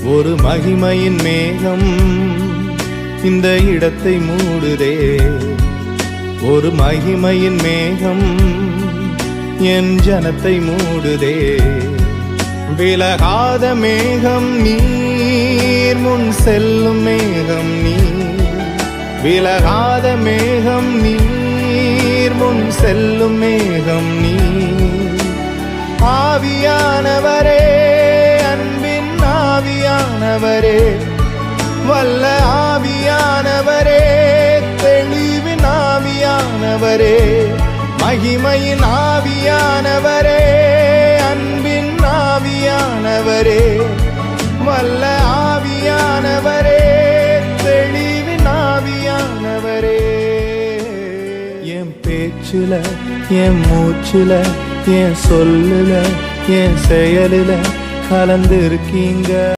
ஒரு மகிமையின் மேகம் இந்த இடத்தை மூடுதே. ஒரு மகிமையின் மேகம் என் ஜனத்தை மூடுதே. விலகாத மேகம் நீர், முன் செல்லும் மேகம் நீர். விலகாத மேகம் நீர், முன் செல்லும் மேகம் நீர். ஆவியானவரே, அன்பின் ஆவியானவரே, வல்ல ஆவியானவரே, தெளிவின் ஆவியானவரே, மகிமையின் ஆவியானவரே, அன்பின் ஆவியானவரே, வல்ல ஆவியானவரே, தெளிவின் ஆவியானவரே. என் பேச்சுல, என் மூச்சுல, என் சொல்லுல, என் செயலுல கலந்து இருக்கீங்க.